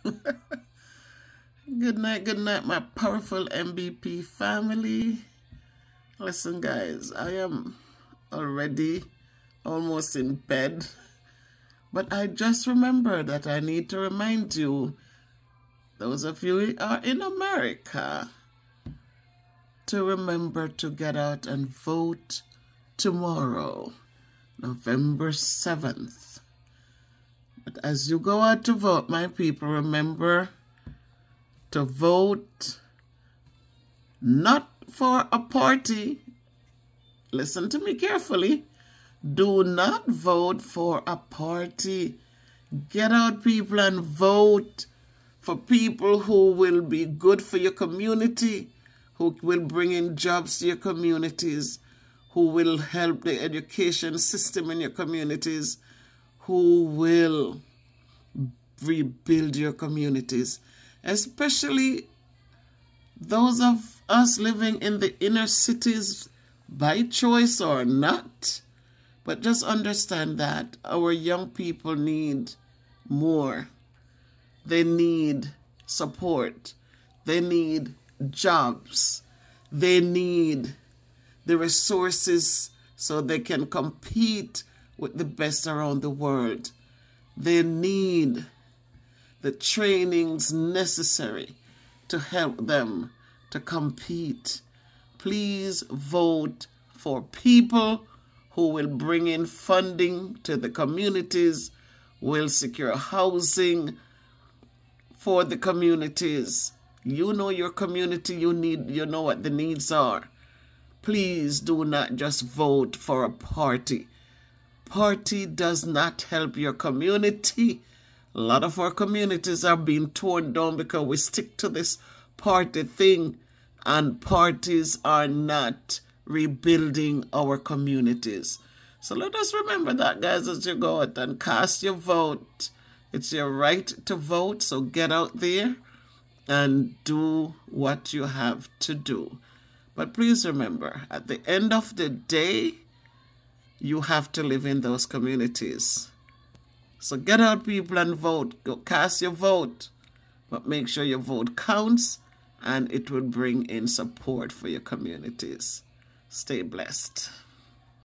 Good night, my powerful MVP family. Listen, guys, I am already almost in bed, but I just remembered that I need to remind you, those of you who are in America, to remember to get out and vote tomorrow, November 7th. But as you go out to vote, my people, remember to vote not for a party. Listen to me carefully. Do not vote for a party. Get out, people, and vote for people who will be good for your community, who will bring in jobs to your communities, who will help the education system in your communities, who will rebuild your communities, especially those of us living in the inner cities by choice or not. But just understand that our young people need more. They need support. They need jobs. They need the resources so they can compete with the best around the world. They need the trainings necessary to help them to compete. Please vote for people who will bring in funding to the communities, will secure housing for the communities. You know your community, you know what the needs are. Please do not just vote for a party. Party does not help your community. A lot of our communities are being torn down because we stick to this party thing, and parties are not rebuilding our communities. So let us remember that, guys, as you go out and cast your vote. It's your right to vote, so get out there and do what you have to do. But please remember, at the end of the day, you have to live in those communities. So get out, people, and vote. Go cast your vote. But make sure your vote counts, and it will bring in support for your communities. Stay blessed.